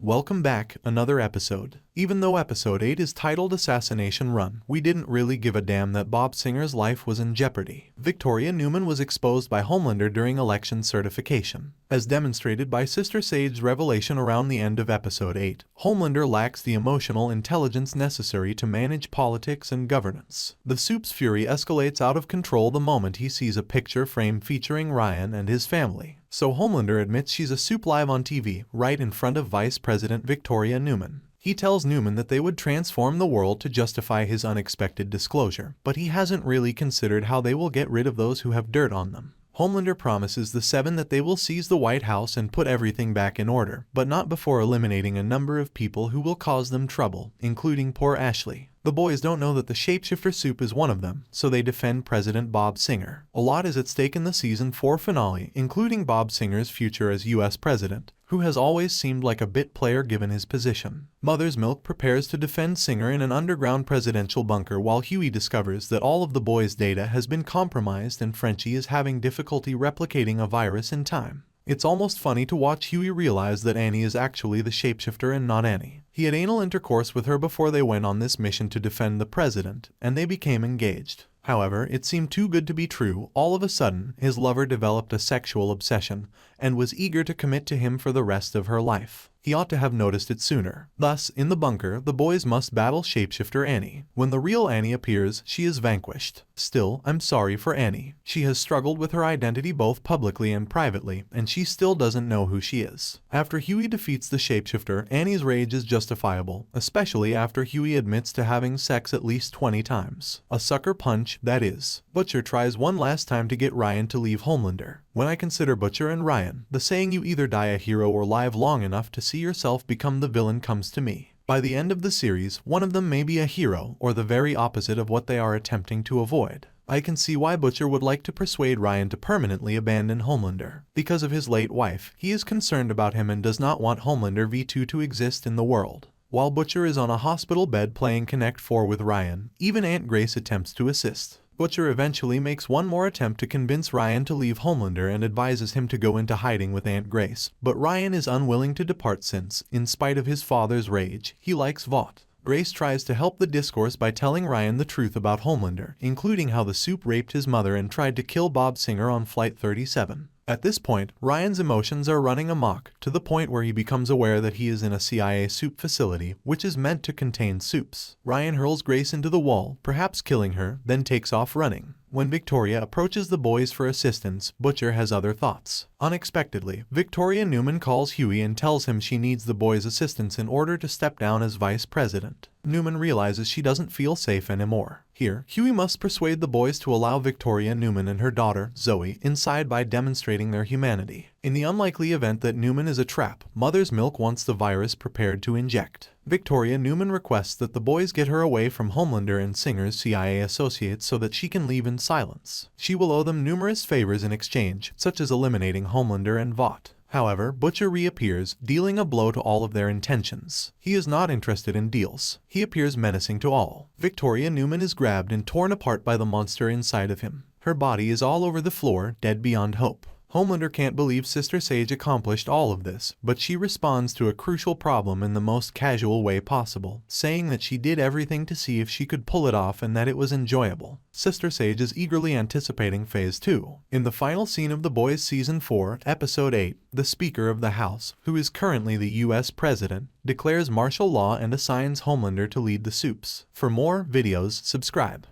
Welcome back, another episode. Even though episode 8 is titled Assassination Run, we didn't really give a damn that Bob Singer's life was in jeopardy. Victoria Newman was exposed by Homelander during election certification. As demonstrated by Sister Sage's revelation around the end of episode 8, Homelander lacks the emotional intelligence necessary to manage politics and governance. The Soup's fury escalates out of control the moment he sees a picture frame featuring Ryan and his family. So Homelander admits she's a Soup live on TV, right in front of Vice President Victoria Newman. He tells Newman that they would transform the world to justify his unexpected disclosure, but he hasn't really considered how they will get rid of those who have dirt on them. Homelander promises the Seven that they will seize the White House and put everything back in order, but not before eliminating a number of people who will cause them trouble, including poor Ashley. The boys don't know that the shapeshifter Soup is one of them, so they defend President Bob Singer. A lot is at stake in the season 4 finale, including Bob Singer's future as US president, who has always seemed like a bit player given his position. Mother's Milk prepares to defend Singer in an underground presidential bunker while Huey discovers that all of the boys' data has been compromised and Frenchie is having difficulty replicating a virus in time. It's almost funny to watch Huey realize that Annie is actually the shapeshifter and not Annie. He had anal intercourse with her before they went on this mission to defend the president, and they became engaged. However, it seemed too good to be true. All of a sudden, his lover developed a sexual obsession, and was eager to commit to him for the rest of her life. He ought to have noticed it sooner. Thus, in the bunker, the boys must battle shapeshifter Annie. When the real Annie appears, she is vanquished. Still, I'm sorry for Annie. She has struggled with her identity both publicly and privately, and she still doesn't know who she is. After Huey defeats the shapeshifter, Annie's rage is justifiable, especially after Huey admits to having sex at least 20 times. A sucker punch, that is. Butcher tries one last time to get Ryan to leave Homelander. When I consider Butcher and Ryan, the saying you either die a hero or live long enough to see yourself become the villain comes to me. By the end of the series, one of them may be a hero, or the very opposite of what they are attempting to avoid. I can see why Butcher would like to persuade Ryan to permanently abandon Homelander. Because of his late wife, he is concerned about him and does not want Homelander V2 to exist in the world. While Butcher is on a hospital bed playing Connect 4 with Ryan, even Aunt Grace attempts to assist. Butcher eventually makes one more attempt to convince Ryan to leave Homelander and advises him to go into hiding with Aunt Grace, but Ryan is unwilling to depart since, in spite of his father's rage, he likes Vought. Grace tries to help the discourse by telling Ryan the truth about Homelander, including how the Soup raped his mother and tried to kill Bob Singer on Flight 37. At this point, Ryan's emotions are running amok, to the point where he becomes aware that he is in a CIA Soup facility, which is meant to contain Soups. Ryan hurls Grace into the wall, perhaps killing her, then takes off running. When Victoria approaches the boys for assistance, Butcher has other thoughts. Unexpectedly, Victoria Newman calls Huey and tells him she needs the boys' assistance in order to step down as vice president. Newman realizes she doesn't feel safe anymore. Here, Huey must persuade the boys to allow Victoria Newman and her daughter, Zoe, inside by demonstrating their humanity. In the unlikely event that Newman is a trap, Mother's Milk wants the virus prepared to inject. Victoria Newman requests that the boys get her away from Homelander and Singer's CIA associates so that she can leave in silence. She will owe them numerous favors in exchange, such as eliminating Homelander and Vought. However, Butcher reappears, dealing a blow to all of their intentions. He is not interested in deals. He appears menacing to all. Victoria Newman is grabbed and torn apart by the monster inside of him. Her body is all over the floor, dead beyond hope. Homelander can't believe Sister Sage accomplished all of this, but she responds to a crucial problem in the most casual way possible, saying that she did everything to see if she could pull it off and that it was enjoyable. Sister Sage is eagerly anticipating Phase 2. In the final scene of The Boys Season 4, Episode 8, the Speaker of the House, who is currently the US President, declares martial law and assigns Homelander to lead the Soups. For more videos, subscribe.